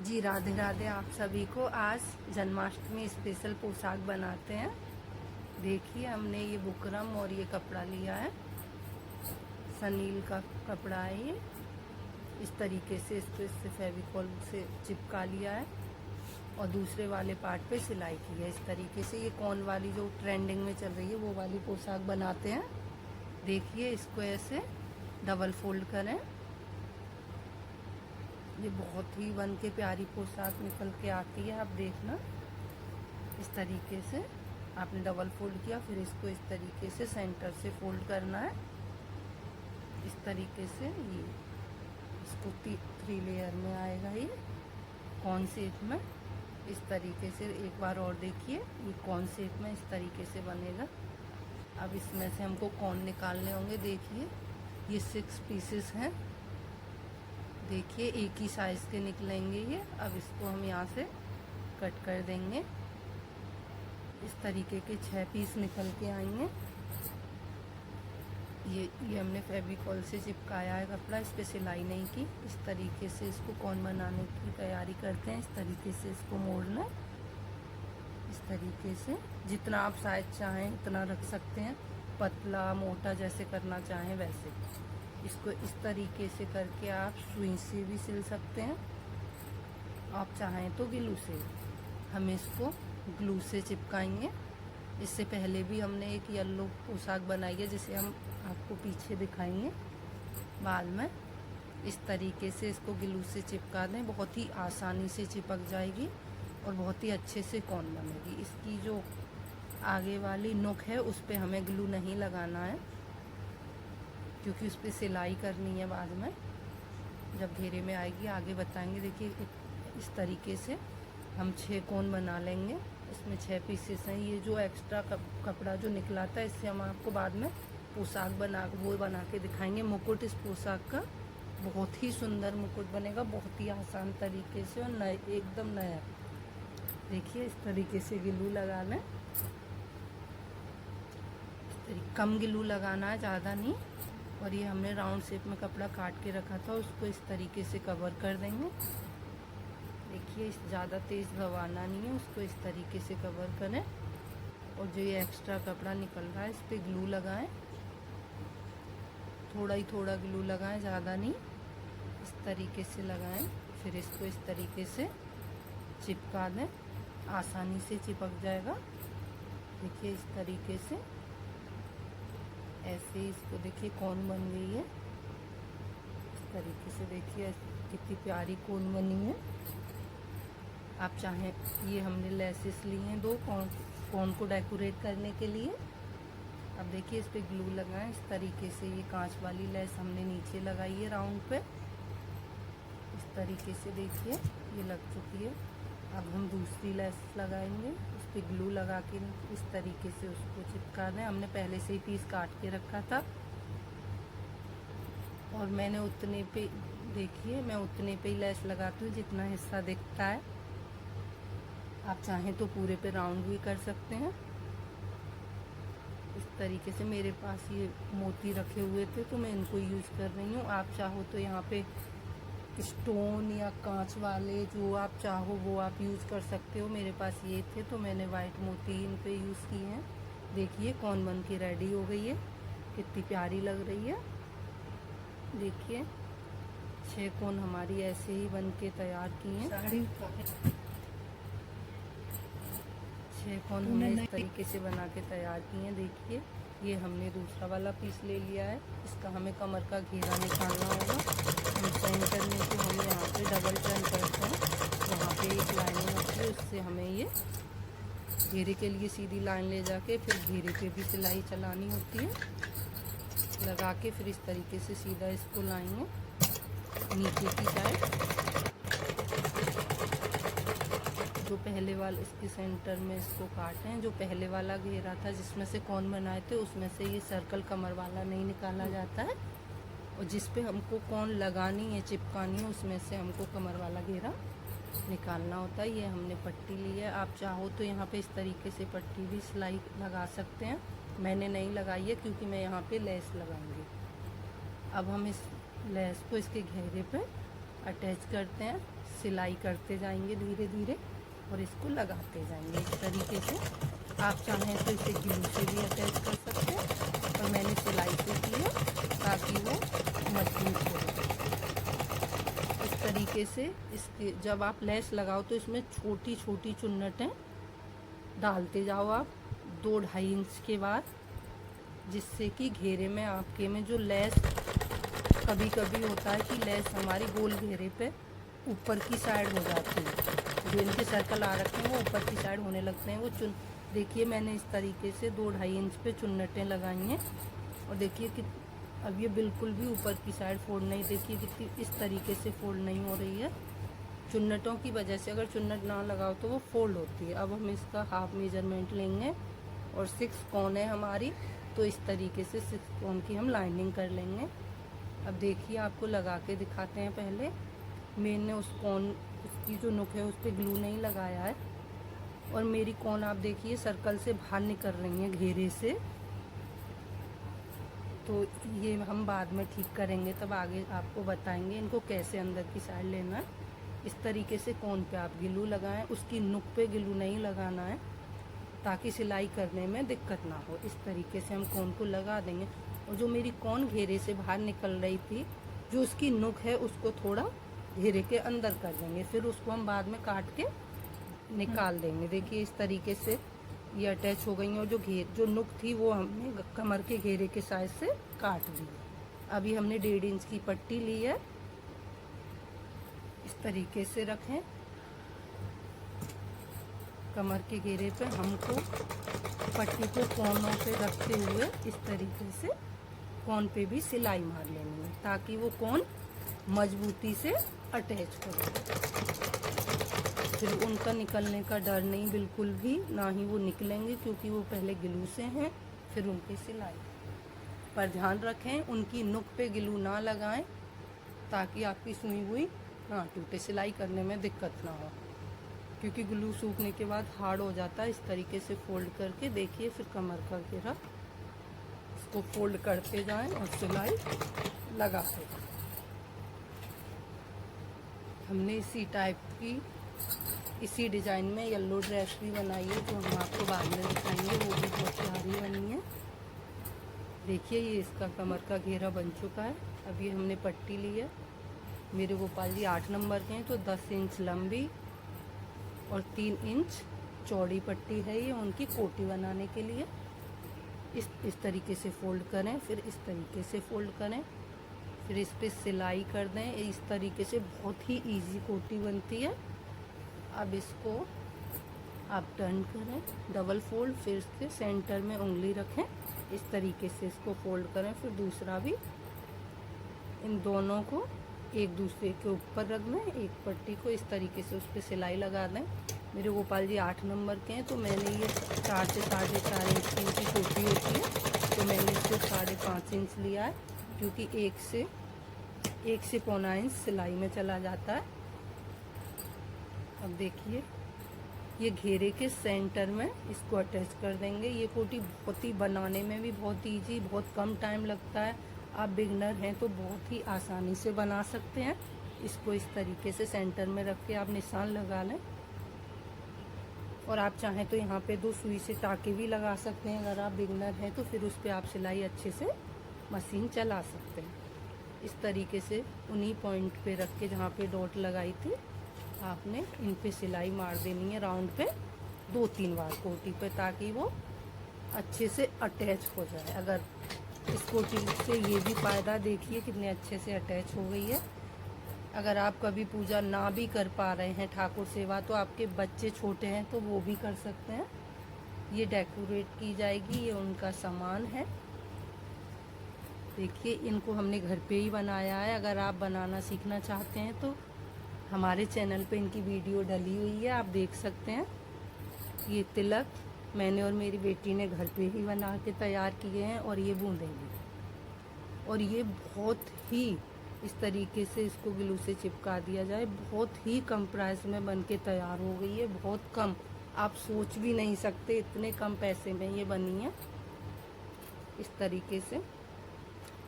जी राधे राधे आप सभी को। आज जन्माष्टमी स्पेशल पोशाक बनाते हैं। देखिए हमने ये बुकरम और ये कपड़ा लिया है, सनील का कपड़ा है ये। इस तरीके से इसको इससे फेविकॉल से चिपका लिया है और दूसरे वाले पार्ट पे सिलाई की है। इस तरीके से ये कॉन वाली जो ट्रेंडिंग में चल रही है वो वाली पोशाक बनाते हैं। देखिए इसको ऐसे डबल फोल्ड करें। ये बहुत ही बन के प्यारी पोशाक निकल के आती है। आप देखना इस तरीके से आपने डबल फोल्ड किया, फिर इसको इस तरीके से सेंटर से फोल्ड करना है। इस तरीके से ये इसको 3 लेयर में आएगा ये कॉन शेप में। इस तरीके से एक बार और देखिए, ये कॉन शेप में इस तरीके से बनेगा। अब इसमें से हमको कॉन निकालने होंगे। देखिए ये 6 पीसेस हैं। देखिए एक ही साइज़ के निकलेंगे ये। अब इसको हम यहाँ से कट कर देंगे। इस तरीके के 6 पीस निकल के आएंगे। ये हमने फेविकॉल से चिपकाया है कपड़ा, इस पर सिलाई नहीं की। इस तरीके से इसको कॉन बनाने की तैयारी करते हैं। इस तरीके से इसको मोड़ना, इस तरीके से जितना आप साइज चाहें उतना रख सकते हैं, पतला मोटा जैसे करना चाहें वैसे। इसको इस तरीके से करके आप सुई से भी सिल सकते हैं, आप चाहें तो ग्लू से। हम इसको ग्लू से चिपकाएंगे। इससे पहले भी हमने एक येलो पोशाक बनाई है जिसे हम आपको पीछे दिखाएंगे बाद में। इस तरीके से इसको ग्लू से चिपका दें, बहुत ही आसानी से चिपक जाएगी और बहुत ही अच्छे से कॉन बनेगी। इसकी जो आगे वाली नोक है उस पर हमें ग्लू नहीं लगाना है, क्योंकि उस पर सिलाई करनी है बाद में जब घेरे में आएगी, आगे बताएंगे। देखिए इस तरीके से हम 6 कोन बना लेंगे। इसमें 6 पीसेस हैं। ये जो एक्स्ट्रा कपड़ा जो निकला था इससे हम आपको बाद में पोशाक बना के दिखाएंगे। मुकुट इस पोशाक का बहुत ही सुंदर मुकुट बनेगा, बहुत ही आसान तरीके से और नए एकदम नया। देखिए इस तरीके से ग्लू लगा लें। कम ग्लू लगाना है, ज़्यादा नहीं। और ये हमने राउंड शेप में कपड़ा काट के रखा था, उसको इस तरीके से कवर कर देंगे। देखिए इस ज़्यादा तेज़ दबाना नहीं है, उसको इस तरीके से कवर करें। और जो ये एक्स्ट्रा कपड़ा निकल रहा है इस पर ग्लू लगाएं, थोड़ा ही थोड़ा ग्लू लगाएं, ज़्यादा नहीं। इस तरीके से लगाएं, फिर इसको इस तरीके से चिपका दें, आसानी से चिपक जाएगा। देखिए इस तरीके से ऐसे ही इसको देखिए कॉन बन गई है। इस तरीके से देखिए कितनी प्यारी कॉन बनी है। आप चाहें, ये हमने लेसेस ली हैं 2 कॉन को डेकोरेट करने के लिए। अब देखिए इस पे ग्लू लगाएं। इस तरीके से ये कांच वाली लेस हमने नीचे लगाई है राउंड पे। इस तरीके से देखिए ये लग चुकी है। अब हम दूसरी लेस लगाएंगे, उस पर ग्लू लगा के इस तरीके से उसको चिपका दें। हमने पहले से ही पीस काट के रखा था और मैंने उतने पे, देखिए मैं उतने पे ही लेस लगाती हूँ जितना हिस्सा दिखता है। आप चाहें तो पूरे पे राउंड भी कर सकते हैं। इस तरीके से मेरे पास ये मोती रखे हुए थे तो मैं इनको यूज़ कर रही हूँ। आप चाहो तो यहाँ पे स्टोन या कांच वाले जो आप चाहो वो आप यूज़ कर सकते हो। मेरे पास ये थे तो मैंने वाइट मोती इन पे यूज़ किए हैं। देखिए कॉन बन के रेडी हो गई है, कितनी प्यारी लग रही है। देखिए 6 कोन हमारी ऐसे ही बन के तैयार की हैं। 6 कोन हमने इस तरीके से बना के तैयार की हैं। देखिए ये हमने दूसरा वाला पीस ले लिया है, इसका हमें कमर का घेरा निकालना होगा। हम टर्न करने से हम यहाँ पे डबल टर्न करते हैं, वहाँ पे एक लाइनिंग होती है, उससे हमें ये घेरे के लिए सीधी लाइन ले जाके फिर घेरे पे भी सिलाई चलानी होती है लगा के। फिर इस तरीके से सीधा इसको लाएंगे नीचे की साइड। जो पहले वाला इसके सेंटर में इसको काटें। जो पहले वाला घेरा था जिसमें से कॉन बनाए थे उसमें से ये सर्कल कमर वाला नहीं निकाला जाता है, और जिस पे हमको कॉन लगानी है चिपकानी है उसमें से हमको कमर वाला घेरा निकालना होता है। ये हमने पट्टी ली है। आप चाहो तो यहाँ पे इस तरीके से पट्टी भी सिलाई लगा सकते हैं, मैंने नहीं लगाई है क्योंकि मैं यहाँ पे लेस लगाऊंगी। अब हम इस लेस को इसके घेरे पे अटैच करते हैं सिलाई करते जाएंगे धीरे धीरे और इसको लगाते जाएंगे इस तरीके से। आप चाहें तो इसे ग्लू से भी अटैच कर सकते हैं, और मैंने सिलाई से किया ताकि वो मजबूत हो। इस तरीके से इसके जब आप लेस लगाओ तो इसमें छोटी छोटी चुन्नटें डालते जाओ आप 2-2.5 इंच के बाद, जिससे कि घेरे में आपके में जो लेस, कभी कभी होता है कि लेस हमारी गोल घेरे पे ऊपर की साइड हो जाती है, जो इनके सर्कल आ रखे हैं वो ऊपर की साइड होने लगते हैं। वो देखिए मैंने इस तरीके से 2-2.5 इंच पे चुन्नटें लगाई हैं, और देखिए कि अब ये बिल्कुल भी ऊपर की साइड फोल्ड नहीं, देखिए कितनी इस तरीके से फोल्ड नहीं हो रही है। चुन्नटों की वजह से अगर चुन्नट ना लगाओ तो वो फोल्ड होती है। अब हम इसका हाफ मेजरमेंट लेंगे, और 6 कोन है हमारी, तो इस तरीके से 6 कोन की हम लाइनिंग कर लेंगे। अब देखिए आपको लगा के दिखाते हैं। पहले मैंने उस कोन, उसकी जो नुक है उस पर ग्लू नहीं लगाया है, और मेरी कोन आप देखिए सर्कल से बाहर निकल रही है घेरे से, तो ये हम बाद में ठीक करेंगे, तब आगे आपको बताएंगे इनको कैसे अंदर की साइड लेना है। इस तरीके से कोन पे आप ग्लू लगाएं, उसकी नुक पे ग्लू नहीं लगाना है ताकि सिलाई करने में दिक्कत ना हो। इस तरीके से हम कोन को लगा देंगे, और जो मेरी कोन घेरे से बाहर निकल रही थी, जो उसकी नुक है उसको थोड़ा घेरे के अंदर कर देंगे, फिर उसको हम बाद में काट के निकाल देंगे। देखिए इस तरीके से ये अटैच हो गई है, और जो नुक थी वो हमने कमर के घेरे के साइज से काट दी। अभी हमने 1.5 इंच की पट्टी ली है, इस तरीके से रखें। कमर के घेरे पे हमको पट्टी को कोनों पे रखते हुए इस तरीके से कोन पे भी सिलाई मार लेनी है, ताकि वो कोन मजबूती से अटैच हो जाए। फिर उनका निकलने का डर नहीं बिल्कुल भी, ना ही वो निकलेंगे, क्योंकि वो पहले ग्लू से हैं, फिर उनकी सिलाई पर ध्यान रखें उनकी नुक पे ग्लू ना लगाएं, ताकि आपकी सुई हुई ना टूटे, सिलाई करने में दिक्कत ना हो, क्योंकि ग्लू सूखने के बाद हार्ड हो जाता है। इस तरीके से फोल्ड करके देखिए, फिर कमर का घेरा इसको फोल्ड करते जाएं और सिलाई लगाते जाएं। हमने इसी टाइप की, इसी डिज़ाइन में येलो ड्रेस भी बनाई है, जो हम आपको बाद में दिखाएंगे, वो भी बहुत प्यारी बनी है। देखिए ये इसका कमर का घेरा बन चुका है। अब ये हमने पट्टी ली है, मेरे गोपाल जी 8 नंबर के हैं, तो 10 इंच लंबी और 3 इंच चौड़ी पट्टी है ये उनकी कोटी बनाने के लिए। इस तरीके से फोल्ड करें, फिर इस तरीके से फोल्ड करें, फिर इस पर सिलाई कर दें। इस तरीके से बहुत ही इजी कोटी बनती है। अब इसको आप टर्न करें, डबल फोल्ड, फिर इसके सेंटर में उंगली रखें, इस तरीके से इसको फोल्ड करें, फिर दूसरा भी। इन दोनों को एक दूसरे के ऊपर रख दें, एक पट्टी को इस तरीके से उस पर सिलाई लगा दें। मेरे गोपाल जी 8 नंबर के हैं, तो मैंने ये 4 से 4.5 इंच की इनकी कोटी होती है, तो मैंने इसको 5.5 इंच लिया है, क्योंकि 1 से 1.25 इंच सिलाई में चला जाता है। अब देखिए ये घेरे के सेंटर में इसको अटैच कर देंगे। ये कोटी बहुत ही बनाने में भी बहुत ईजी, बहुत कम टाइम लगता है। आप बिगनर हैं तो बहुत ही आसानी से बना सकते हैं। इसको इस तरीके से सेंटर में रख के आप निशान लगा लें, और आप चाहें तो यहाँ पे 2 सुई से टाके भी लगा सकते हैं। अगर आप बिगनर हैं तो फिर उस पर आप सिलाई अच्छे से मशीन चला सकते हैं। इस तरीके से उन्हीं पॉइंट पे रख के जहाँ पे डॉट लगाई थी, आपने इन पे सिलाई मार देनी है राउंड पे 2-3 बार कोटी पे, ताकि वो अच्छे से अटैच हो जाए। अगर इस कोटी से ये भी फ़ायदा देखिए कितने अच्छे से अटैच हो गई है। अगर आप कभी पूजा ना भी कर पा रहे हैं, ठाकुर सेवा, तो आपके बच्चे छोटे हैं तो वो भी कर सकते हैं। ये डेकोरेट की जाएगी, ये उनका सामान है। देखिए इनको हमने घर पे ही बनाया है। अगर आप बनाना सीखना चाहते हैं तो हमारे चैनल पे इनकी वीडियो डली हुई है, आप देख सकते हैं। ये तिलक मैंने और मेरी बेटी ने घर पे ही बना के तैयार किए हैं, और ये बूंदेंगी, और ये बहुत ही इस तरीके से इसको ग्लू से चिपका दिया जाए, बहुत ही कम प्राइस में बन के तैयार हो गई है। बहुत कम, आप सोच भी नहीं सकते इतने कम पैसे में ये बनी है। इस तरीके से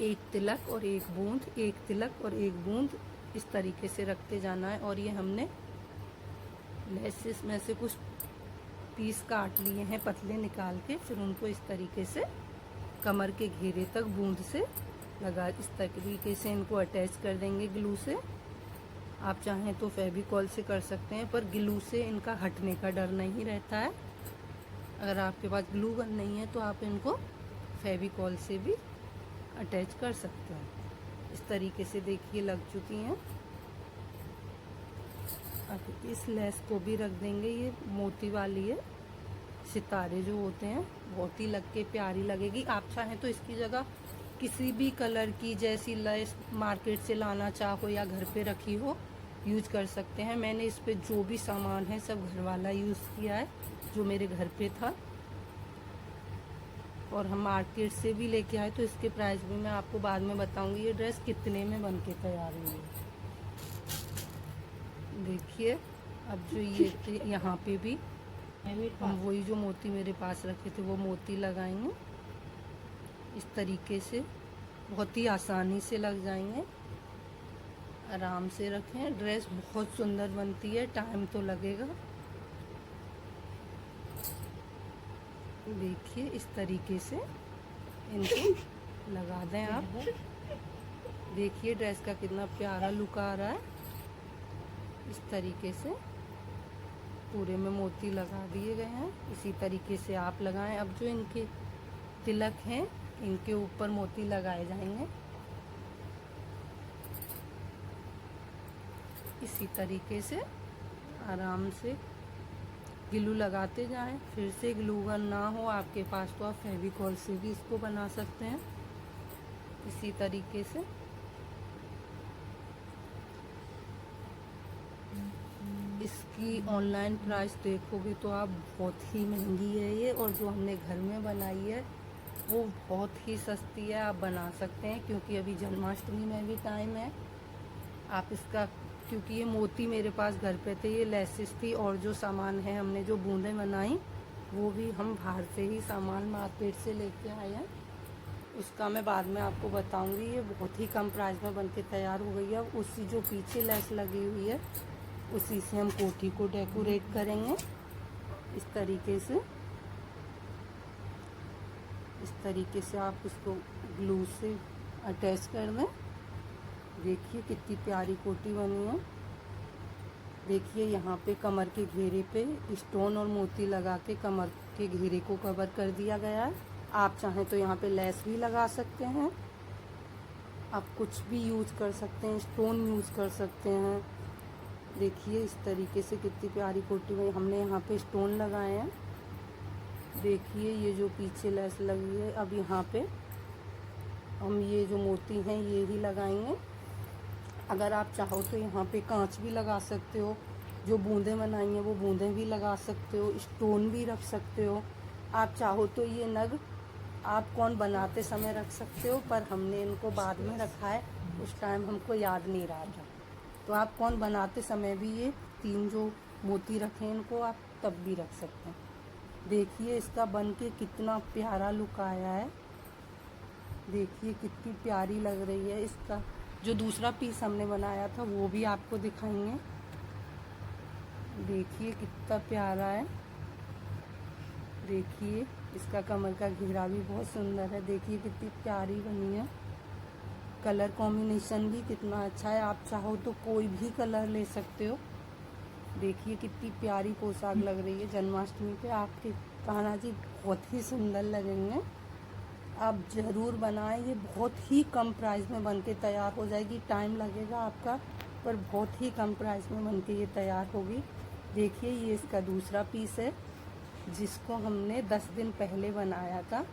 एक तिलक और एक बूंद, एक तिलक और एक बूंद इस तरीके से रखते जाना है। और ये हमने लेसेस में से कुछ पीस काट लिए हैं पतले निकाल के, फिर उनको इस तरीके से कमर के घेरे तक बूंद से लगा, इस तरीके से इनको अटैच कर देंगे ग्लू से। आप चाहें तो फेविकॉल से कर सकते हैं, पर ग्लू से इनका हटने का डर नहीं रहता है। अगर आपके पास ग्लू गन नहीं है तो आप इनको फेविकॉल से भी अटैच कर सकते हैं। इस तरीके से देखिए लग चुकी हैं। अब इस लेस को भी रख देंगे, ये मोती वाली है, सितारे जो होते हैं, बहुत ही लग के प्यारी लगेगी। आप चाहें तो इसकी जगह किसी भी कलर की जैसी लेस मार्केट से लाना चाहो या घर पे रखी हो यूज कर सकते हैं। मैंने इस पे जो भी सामान है सब घर वाला यूज़ किया है जो मेरे घर पे था, और हम मार्केट से भी लेके आए, तो इसके प्राइस भी मैं आपको बाद में बताऊंगी ये ड्रेस कितने में बन के तैयार हुई है। देखिए अब जो ये थे, यहाँ पे भी हम वही जो मोती मेरे पास रखे थे वो मोती लगाएंगे इस तरीके से, बहुत ही आसानी से लग जाएंगे। आराम से रखें, ड्रेस बहुत सुंदर बनती है, टाइम तो लगेगा। देखिए इस तरीके से इनको लगा दें आप। देखिए ड्रेस का कितना प्यारा लुक आ रहा है। इस तरीके से पूरे में मोती लगा दिए गए हैं, इसी तरीके से आप लगाएं। अब जो इनके तिलक हैं इनके ऊपर मोती लगाए जाएंगे इसी तरीके से। आराम से ग्लू लगाते जाएं। फिर से ग्लू गन ना हो आपके पास तो आप फेविकॉल से भी इसको बना सकते हैं इसी तरीके से। इसकी ऑनलाइन प्राइस देखोगे तो आप बहुत ही महंगी है ये, और जो हमने घर में बनाई है वो बहुत ही सस्ती है। आप बना सकते हैं क्योंकि अभी जन्माष्टमी में भी टाइम है। आप इसका, क्योंकि ये मोती मेरे पास घर पे थे, ये लेसेस थी, और जो सामान है हमने जो बूंदें बनाई वो भी हम बाहर से ही सामान मार्केट से लेके आए हैं, उसका मैं बाद में आपको बताऊंगी। ये बहुत ही कम प्राइस में बनके तैयार हो गई है। उसी जो पीछे लेस लगी हुई है उसी से हम कोठी को डेकोरेट करेंगे इस तरीके से। इस तरीके से आप इसको ग्लू से अटैच कर दें। देखिए कितनी प्यारी कोटी बनी है। देखिए यहाँ पे कमर के घेरे पे स्टोन और मोती लगा के कमर के घेरे को कवर कर दिया गया है। आप चाहें तो यहाँ पे लेस भी लगा सकते हैं, आप कुछ भी यूज कर सकते हैं, स्टोन यूज कर सकते हैं। देखिए इस तरीके से कितनी प्यारी कोटी में हमने यहाँ पे स्टोन लगाए हैं। देखिए ये जो पीछे लेस लगी है, अब यहाँ पे हम ये जो मोती हैं ये ही लगाएंगे। अगर आप चाहो तो यहाँ पे कांच भी लगा सकते हो, जो बूंदें बनाई हैं वो बूंदें भी लगा सकते हो, स्टोन भी रख सकते हो। आप चाहो तो ये नग आप कौन बनाते समय रख सकते हो, पर हमने इनको बाद में रखा है, उस टाइम हमको याद नहीं रहा था। तो आप कौन बनाते समय भी ये तीन जो मोती रखे इनको आप तब भी रख सकते हैं। देखिए इसका बन के कितना प्यारा लुक आया है। देखिए कितनी प्यारी लग रही है। इसका जो दूसरा पीस हमने बनाया था वो भी आपको दिखाएंगे। देखिए कितना प्यारा है। देखिए इसका कमर का घेरा भी बहुत सुंदर है। देखिए कितनी प्यारी बनी है। कलर कॉम्बिनेशन भी कितना अच्छा है। आप चाहो तो कोई भी कलर ले सकते हो। देखिए कितनी प्यारी पोशाक लग रही है। जन्माष्टमी पे आपके कान्हा जी बहुत ही सुंदर लगेंगे। आप ज़रूर बनाएं। ये बहुत ही कम प्राइस में बनके तैयार हो जाएगी। टाइम लगेगा आपका, पर बहुत ही कम प्राइस में बनके ये तैयार होगी। देखिए ये इसका दूसरा पीस है जिसको हमने 10 दिन पहले बनाया था,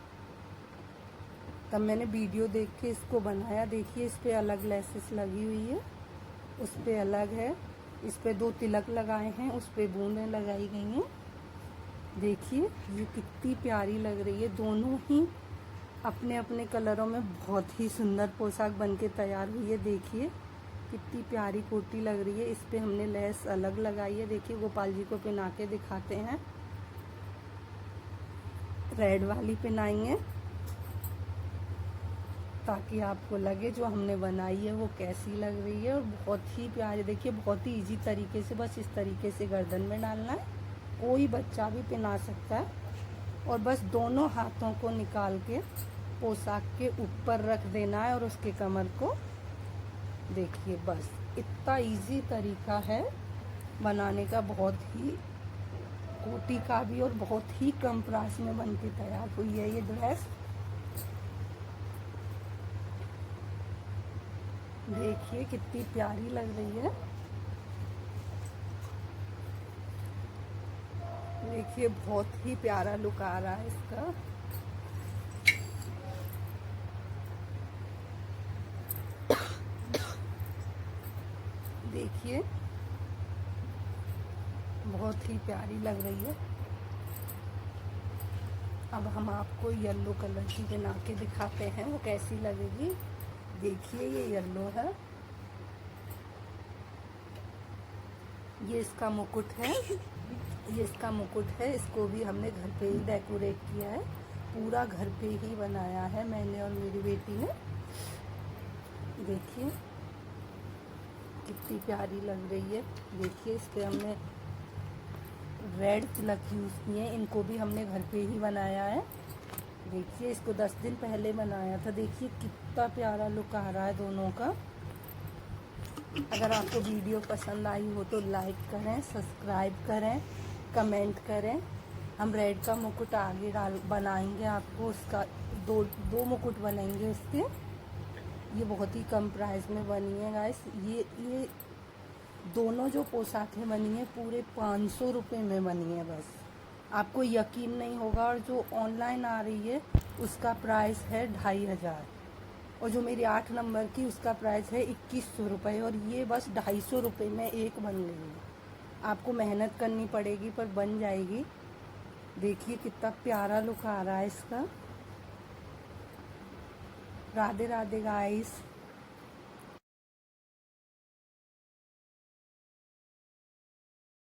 तब मैंने वीडियो देख के इसको बनाया। देखिए इस पे अलग लेसेस लगी हुई है, उस पे अलग है। इस पे 2 तिलक लगाए हैं, उस पे बूंदें लगाई गई हैं। देखिए ये कितनी प्यारी लग रही है। दोनों ही अपने अपने कलरों में बहुत ही सुंदर पोशाक बनके तैयार हुई है। देखिए कितनी प्यारी कोटी लग रही है। इस पे हमने लेस अलग लगाई है। देखिए गोपाल जी को पहना के दिखाते हैं। रेड वाली पहनाएंगे, ताकि आपको लगे जो हमने बनाई है वो कैसी लग रही है। और बहुत ही प्यारी, देखिए बहुत ही इजी तरीके से, बस इस तरीके से गर्दन में डालना है, कोई बच्चा भी पहना सकता है। और बस दोनों हाथों को निकाल के पोशाक के ऊपर रख देना है और उसके कमर को देखिए, बस इतना इजी तरीका है बनाने का, बहुत ही कोटी का भी, और बहुत ही कम प्राइस में बन के तैयार हुई है ये ड्रेस। देखिए कितनी प्यारी लग रही है। देखिए बहुत ही प्यारा लुक आ रहा है इसका। देखिए बहुत ही प्यारी लग रही है। अब हम आपको येलो कलर की बना के दिखाते हैं वो कैसी लगेगी। देखिए ये येलो है, ये इसका मुकुट है, ये इसका मुकुट है। इसको भी हमने घर पे ही डेकोरेट किया है, पूरा घर पे ही बनाया है मैंने और मेरी बेटी ने। देखिए कितनी प्यारी लग रही है। देखिए इस पे हमने रेड तिलक यूज़ किए, इनको भी हमने घर पे ही बनाया है। देखिए इसको 10 दिन पहले बनाया था। देखिए कितना प्यारा लुक आ रहा है दोनों का। अगर आपको वीडियो पसंद आई हो तो लाइक करें, सब्सक्राइब करें, कमेंट करें। हम रेड का मुकुट आगे बनाएंगे आपको, उसका दो मुकुट बनेंगे उसके। ये बहुत ही कम प्राइस में बनी है गाइस। ये दोनों जो पोशाकें बनी हैं पूरे 500 रुपये में बनी है बस। आपको यकीन नहीं होगा। और जो ऑनलाइन आ रही है उसका प्राइस है 2500, और जो मेरी 8 नंबर की उसका प्राइस है 2100 रुपये। और ये बस 250 रुपये में एक बन गई है। आपको मेहनत करनी पड़ेगी पर बन जाएगी। देखिए कितना प्यारा लुक आ रहा है इसका। राधे राधे गाइस।